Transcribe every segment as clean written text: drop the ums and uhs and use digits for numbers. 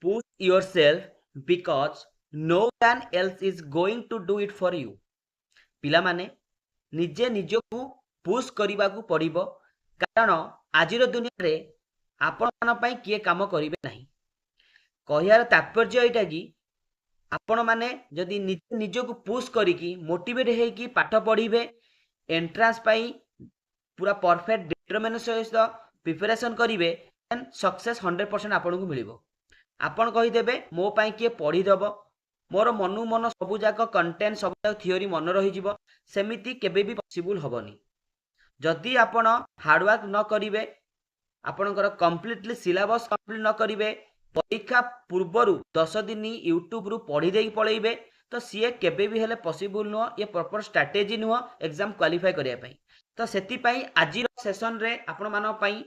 push yourself because no one else is going to do it for you. पिला माने निजे निजकू push करने को पड़िबो कारण आजिर दुनिया रे आपण मान पई किए काम करिवे नाही कहियार तात्पर्य एटा कि आपण माने जदि निजे निजकू पुश करिकी मोटिवेट हेकी पाठ पढ़िबे एंट्रांस पाई पूरा परफेक्ट डिटरमिनेशन सहित प्रिपरेशन करिवे देन सक्सेस 100% आपन को मिलिबो आपण कहि देबे मो पई किए पढ़ी दबो मोर मनु मन सबु जाक कंटेंट सबु जाक थियोरी मन रही जिवो सेमिति केबे भी पॉसिबल होबनी जदि आपण हार्ड वर्क न करिवे आपणकर कंप्लीटली सिलेबस कंप्लीट न करिवे परीक्षा पूर्वरु 10 दिन यूट्यूब रु पढ़ी देई पळेइबे तो सीए केबे भी हेले पॉसिबल नुह ये प्रॉपर स्ट्रेटजी नुह एग्जाम क्वालिफाई करिया पई तो सेति पई आजिर सेशन रे आपण मानो पई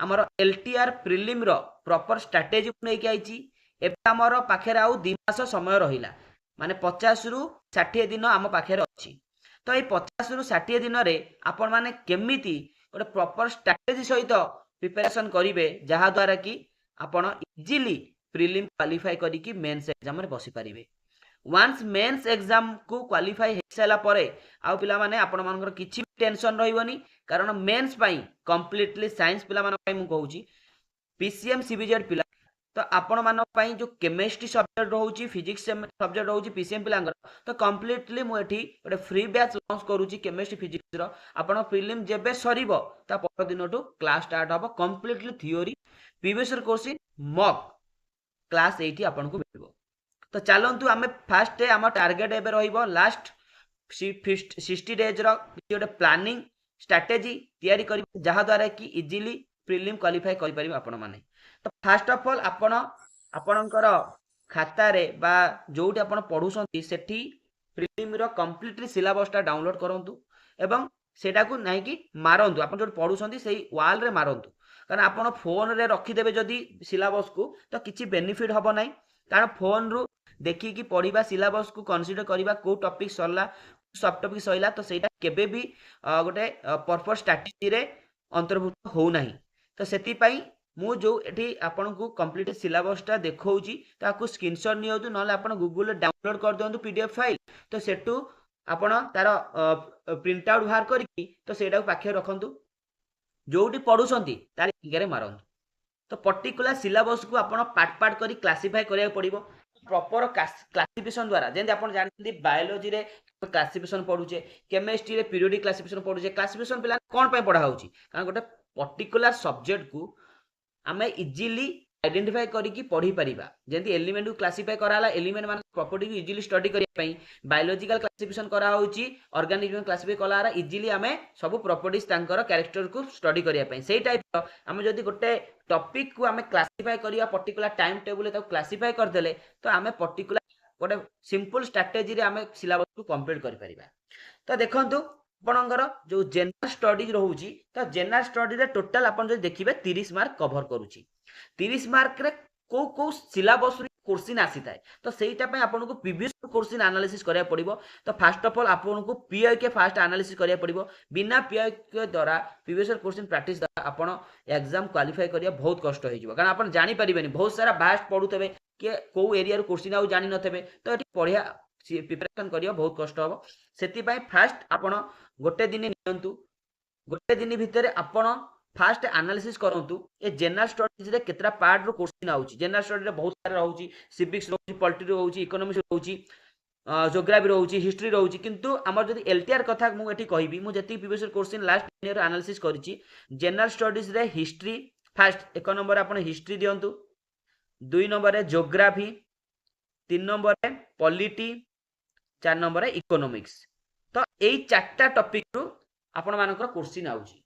हमर एलटीआर प्रिलिम रो प्रॉपर स्ट्रेटजी नै के आइची एबे हमर पाखेर आउ 2 मास समय रहिला माने 50 रु 60 दिन हम पाखेर अछि तो ए 50 रु 60 दिन रे आपण माने केमिति गोटे प्रॉपर स्ट्रेटजी सहित प्रिपरेशन करिवे जहा द्वारा कि आपण इजीली प्रिलिम क्वालिफाई करिकी मेंस एग्जाम रे बसी परिवे वंस मेंस एग्जाम को क्वालिफाई हे सला परे आउ पिला माने आपण मानकर किछि टेंशन रहिबनी कारण मेंस पई कंप्लीटली साइंस पिला मान पई मु कहूची पीसीएम सीबीजेड पिला तो आपण मान पई जो केमिस्ट्री सब्जेक्ट रहउची फिजिक्स सब्जेक्ट रहउची पीसीएम पिलांगर तो कंप्लीटली मु एठी ओटे फ्री बैच लॉन्च करूची केमिस्ट्री फिजिक्स रो आपण प्रीलिम जेबे सरीबो ता पर दिनटू क्लास स्टार्ट हबो completely theory previous year question mock class एठी आपण को मिलबो तो चलंतु आमे फर्स्ट डे हम टारगेट एबे रहिबो लास्ट 60 डेज रो गोटे प्लानिंग स्ट्रेटजी तयारी करिबो जहा द्वारा कि इजीली प्रीलिम क्वालिफाई करि परिबो आपण माने तो फर्स्ट ऑफ ऑल आपणकर खाता रे बा जोटी आपण पढुसंती सेठी प्रीलिम रो कंप्लीटली सिलेबस टा डाउनलोड करंतु एवं सेटा को नाही कि मारंतु आपण जो पढुसंती सेही वॉल रे मारंतु कारण आपण फोन रे रखि देबे जदी सिलेबस को तो किछि बेनिफिट हबो नाही कारण फोन रु देखि कि पढिबा सिलेबस को कंसीडर करिबा को टॉपिक सरला सब टॉपिक सइला तो सेटा केबे भी गोटे पर्पस स्ट्रेटजी रे अंतर्भुक्त हो नाही तो सेति पई मु जो एठी आपन को कंप्लीट सिलेबस टा देखौची ताकू स्क्रीनशॉट नियदु नले आपन गूगल रे डाउनलोड कर दियंतु पीडीएफ फाइल तो सेटू आपन तार प्रिंट आउट बाहर करी तो सेटा पाखे रखंतु जोटी पढुसंती तार इगरे मारंतु तो पर्टिकुलर सिलेबस को आपन पार्ट पार्ट करी क्लासिफाई करिया पड़िबो प्रॉपर क्लासिफिकेशन द्वारा जेंति आपन जानथि बायोलॉजी रे क्लासिफिकेशन पढुचे केमिस्ट्री रे पीरियोडिक क्लासिफिकेशन पढुचे क्लासिफिकेशन पिला कोन पय पढा होउची कारण गोटे पर्टिकुलर सब्जेक्ट को आमे इजीली आइडेंटिफाई करिकी पढ़ी परिबा जेंति एलिमेंट को क्लासिफाई कराला एलिमेंट मान प्रॉपर्टी को इजीली स्टडी करिया पई बायोलॉजिकल क्लासिफिकेशन करा होउची ऑर्गेनिज्म क्लासिफाई कलारा इजीली आमे सब प्रॉपर्टीज तांकर कैरेक्टर को स्टडी करिया पई सेही टाइप आमे जदी गोटे टॉपिक को आमे क्लासिफाई करिया पर्टिकुलर टाइम टेबल ता क्लासिफाई कर देले तो आमे पर्टिकुलर गोटे सिंपल स्ट्रेटजी रे आमे सिलेबस को कंप्लीट करि परिबा तो देखंतु आपणकर जो जनरल स्टडी रहउची तो जनरल स्टडी रे टोटल आपन जो देखिबे 30 मार्क कवर करूची 30 मार्क रे को सिलेबस रे क्वेश्चन आसी थाए तो सेटा पय आपन को प्रीवियस क्वेश्चन एनालिसिस करिया पड़िबो तो फर्स्ट ऑफ ऑल आपन को पीआई के फर्स्ट एनालिसिस करिया पड़िबो बिना पीआई के द्वारा प्रीवियस क्वेश्चन प्रैक्टिस द्वारा आपन एग्जाम क्वालिफाई करिया बहुत कष्ट होई जिवो कारण आपन जानि परिबेनी बहुत सारा बास्ट पढुतबे के को एरिया रो क्वेश्चन आउ जानि नथबे तो एठी पढिया प्रिपरेशन करिया बहुत कष्ट हो सेति पय फर्स्ट आपन गोटे दिन नियंतु गोटे दिन भितर आपन फर्स्ट एनालिसिस करंतु ए जनरल स्टडीज रे केतरा पार्ट रो क्वेश्चन आउची जनरल स्टडी रे बहुत सारा रहउची सिविक्स रहउची पॉलिटी रहउची इकोनॉमिक्स रहउची ज्योग्राफी रहउची हिस्ट्री रहउची किंतु हमर जदी एलटीआर कथा मु एठी कहिबी मु जति previous question last year analysis करिची जनरल स्टडीज रे हिस्ट्री फर्स्ट एक नंबर आपन हिस्ट्री दियंतु 2 नंबर रे ज्योग्राफी 3 नंबर रे पॉलिटी 4 नंबर रे इकोनॉमिक्स तो एई चारटा टॉपिक रु आपण मानकर क्वेश्चन आउची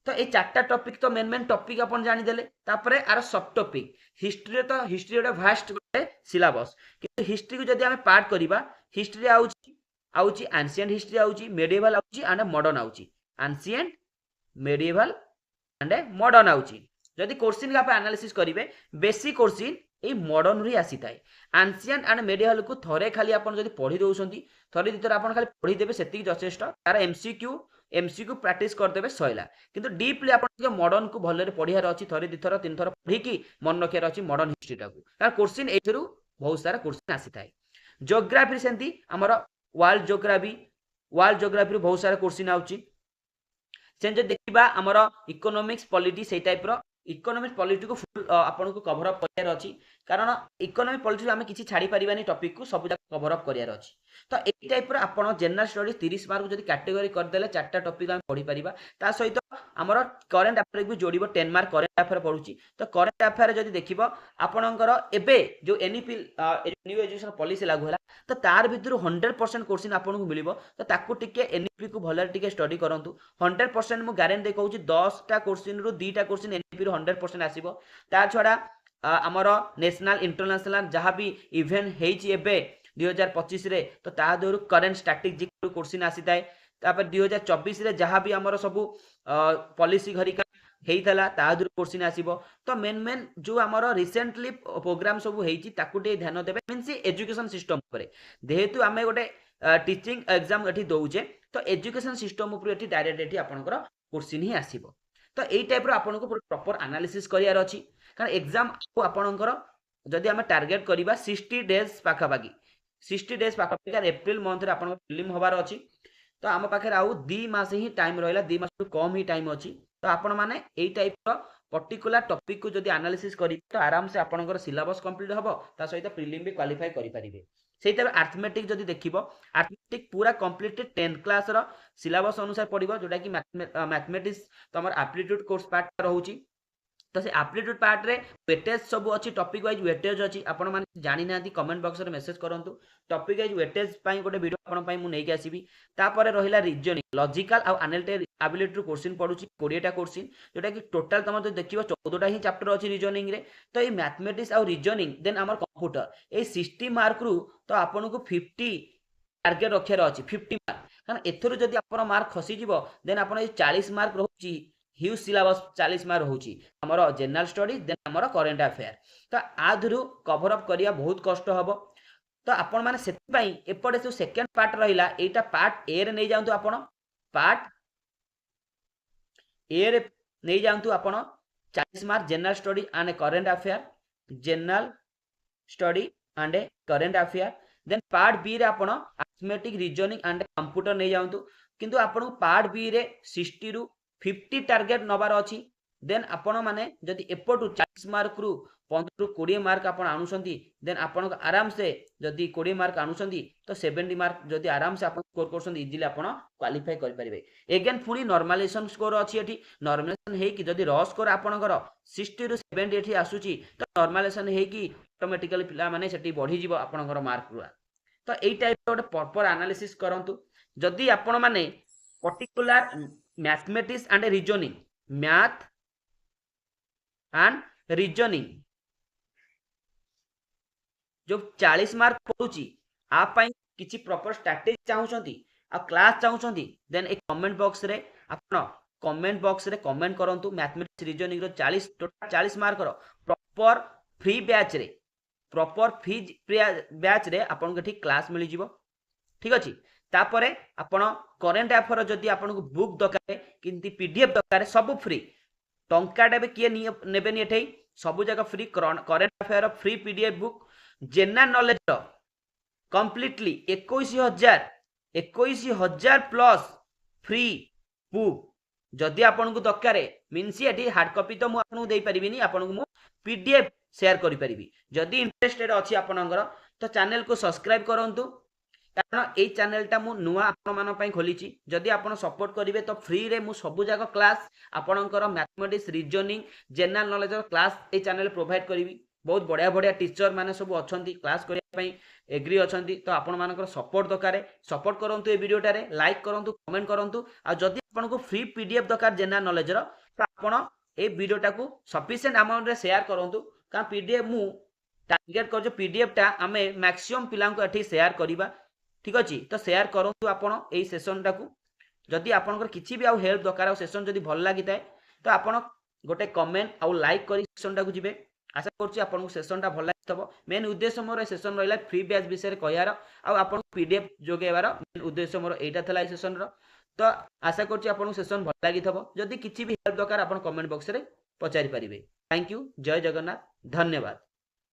तो ए चारटा टॉपिक तो मेन टॉपिक अपन जानि देले तापरे आर सब टॉपिक हिस्ट्री तो हिस्ट्री गोटे वास्ट गोटे सिलेबस कि हिस्ट्री को जदी हमें पार्ट करिबा हिस्ट्री आउची एंशिएंट हिस्ट्री आउची मेडिएवल आउची एंड मॉडर्न आउची एंशिएंट मेडिएवल एंड मॉडर्न आउची जदी क्वेश्चन का एनालिसिस करिवे बेसिक क्वेश्चन ए मॉडर्न री आसी थाए एंशिएंट एंड मेडिएवल को थरे खाली अपन जदी पढी दोउसंती थरे दितर अपन खाली पढी देबे सेति जथेष्ट तार एमसीक्यू एमसीक्यू प्रैक्टिस करदेवे सैला किंतु डीपली आपन मॉडर्न को भलरे पढ़ियार अछि थरे दि थर तीन थर पढ़िकी मन रखियार अछि मॉडर्न हिस्ट्री टाकू कारण क्वेश्चन एथरू बहुत सारा क्वेश्चन आसी थाए ज्योग्राफी सेंती हमर वर्ल्ड ज्योग्राफी रो बहुत सारा क्वेश्चन आउची से जो देखा आमर इकोनॉमिक्स पॉलिटी से टाइप रो इकोनॉमिक्स पॉलिटी को फुल आपन को कवर अप करियार अछि कारण इकोनॉमिक पॉलिटी आमे किछि छाड़ी परिबानी टॉपिक को सब कवर अप करियार अछि तो एई टाइप रो आपन जनरल स्टडीज 30 मार्क जदी कैटेगरी कर देले चारटा टॉपिक हम पढी परिबा ता सहित हमर करंट अफेयर भी जोड़िबो 10 मार्क करंट अफेयर पढुची तो करंट अफेयर जदी देखिबो आपनकर एबे जो एनईपी न्यू एजुकेशन पॉलिसी लागू होला तो तार भितर 100% क्वेश्चन आपन को मिलिबो तो ताकू टिके एनईपी को भलर टिके स्टडी करंतु 100% मु गारंटी कहूची 10 टा क्वेश्चन रु 2 टा क्वेश्चन एनईपी रो 100% आसीबो ता छडा हमर नेशनल इंटरनेशनल जहां भी इवेंट हेची एबे 2025 रे तो ता दरु करंट स्ट्रैटेजिक क्वेश्चन आसीताय तापर 2024 रे जहां भी हमर सब पॉलिसी घरिका हेइतला ता दरु क्वेश्चन आसीबो तो मेन जो हमर रिसेंटली प्रोग्राम सब हेची ताकू टे ध्यान देबे मींस एजुकेशन सिस्टम पर जेहेतु आमे गोटे टीचिंग एग्जाम एठी दउचे तो एजुकेशन सिस्टम ऊपर एठी डायरेक्ट एठी आपनकर क्वेश्चन ही आसीबो तो एई टाइप रो आपनको प्रॉपर एनालिसिस करियार अछि कारण एग्जाम को आपनकर जदि हमें टार्गेट करिबा 60 डेज पाखा बाकी 60 डेज पाखा बाकी एप्रिल मंथ रे आपन फिल्म होबार अछि तो आम पाखे आउ 2 मास ही टाइम रहिला 2 मास कम ही टाइम अछि तो आपण माने एई टाइप रो पर्टिकुलर टॉपिक को जदि एनालिसिस करी तो आराम से आपनकर सिलेबस कंप्लीट हबो ता सहित प्रीलिम भी क्वालिफाई करि परिबे सेही तबे अर्थमेटिक जदि देखिबो अर्थमेटिक पूरा कंप्लीट 10th क्लास रो सिलेबस अनुसार पडिबो जोटा कि मैथमेटिक्स तमर एप्टीट्यूड कोर्स पार्ट रहउची तो से एप्टीट्यूड पार्ट रे वेटेज सब अच्छी टॉपिक वाइज वेटेज अच्छी आपण माने जानि नांती कमेंट बॉक्स रे मेसेज करंतु टॉपिक वाइज वेटेज पई गोटे वीडियो आपण पई मु नै के आसीबी तापर रहिला रीजनिंग लॉजिकल आ एनालिटिकल एबिलिटी रो क्वेश्चन पडुची 20 टा क्वेश्चन जोटा कि टोटल तमर जो देखिबो 14 टा ही चैप्टर अछि रीजनिंग रे तो ए मैथमेटिक्स आ रीजनिंग देन हमर कंप्यूटर ए 60 मार्क रु तो आपण को 50 टारगेट रखियार अछि 50 मार्क कारण एथरो जदी आपण मार्क खसी जिवो देन आपण ए 40 मार्क रहउची ह्यूज सिलेबस 40 मार्क होची हमर जनरल स्टडीज देन हमर करंट अफेयर तो आधुरु कवर अप करिया बहुत कष्ट हबो तो आपण माने सेति पई एपडे जो सेकंड पार्ट रहिला एटा पार्ट ए रे नै जांतु आपण पार्ट ए रे नै जांतु आपण 40 mark general study and current affair general study and current affair then part B रे आपण अर्थमेटिक रीजनिंग एंड कंप्यूटर नै जांतु किंतु आपण पार्ट बी रे 60 रु 50 टार्गेट नबार अछि देन आपण माने जदि एपटू 40 मार्क रु 15 रु 20 मार्क आपण आनुसंती देन आपण आराम से जदि 20 मार्क आनुसंती तो 70 मार्क जदि आराम से आपण स्कोर करसंती इजीली आपण क्वालिफाई कर परिबे अगेन पुनी नॉर्मलाइजेशन स्कोर अछि एठी नॉर्मलाइजेशन हे कि जदि र स्कोर आपणकर 60 रु 70 एठी आसुची तो नॉर्मलाइजेशन हे कि ऑटोमेटिकली पिला माने सेठी बढ़ी जिवो आपणकर मार्क रु तो एई टाइप रो प्रॉपर एनालिसिस करंतु जदि आपण माने particular mathematics and reasoning math and reasoning जो 40 मार्क पडुची आप पई किछि प्रॉपर स्ट्रैटेजी चाहुचंती आ क्लास चाहुचंती देन ए कमेंट बॉक्स रे आपण कमेंट बॉक्स रे कमेंट करंतु मैथमेटिक्स रीजनिंग रो 40 टोटल 40 मार्क रो प्रॉपर फ्री बैच रे आपण के ठीक क्लास मिली जिवो ठीक अछि तापरे आपण करंट अफेयर जदि आपण को बुक दरकार किंती पीडीएफ दरकार सब फ्री टंकाटे बे किए नेबे नि एठै सब जगह free current affair free PDF book general knowledge completely 21000 plus free book जदि आपण को दरकार मींस एठी हार्ड कॉपी तो मु आपन को देई परिबिनी आपन को मु पीडीएफ शेयर करि परिबी जदि इंटरेस्टेड अछि आपनकर तो चैनल को सब्सक्राइब करंतु कारण ए चैनलटा मु नुआ आपण मान पई खोलीची जदि आपण सपोर्ट करिवे तो फ्री रे मु सब जगह क्लास आपणकर mathematics reasoning general knowledge class ए चैनल प्रोवाइड करिवि बहुत बढ़िया बढ़िया टीचर माने सब अछंती क्लास करिया पई एग्री अछंती तो आपण मानकर सपोर्ट दरकार सपोर्ट करंतु ए वीडियोटारे लाइक करंतु कमेंट करंतु आ जदि आपण को फ्री पीडीएफ दरकार जनरल नॉलेज रो तो आपण ए वीडियोटा को सफिशिएंट अमाउंट रे शेयर करंतु का पीडीएफ मु टारगेट कर जो पीडीएफ टा हमें मैक्सिमम पिलां को एठी शेयर करिबा ठीक अछि तो शेयर करंतु आपण एई सेशन टाकू जदि आपनकर किछि भी आ हेल्प दरकार सेशन जदि भल लागिताय तो आपण गोटे कमेंट आ लाइक करी सेशन टाकू जिवे आशा करछि आपन सेशन टा भल लागितबो मेन उद्देश्य मोर सेशन रहिला फ्री बैच विषय रे कहयार आ आपन पीडीएफ जोगेबार मेन उद्देश्य मोर एटा थला सेशन रो तो आशा करुच्ची आपको सेशन भल लगी जदि किसी भी हेल्प दरकार आप कमेंट बॉक्स में पचारि पारे। Thank you. जय जगन्नाथ। धन्यवाद।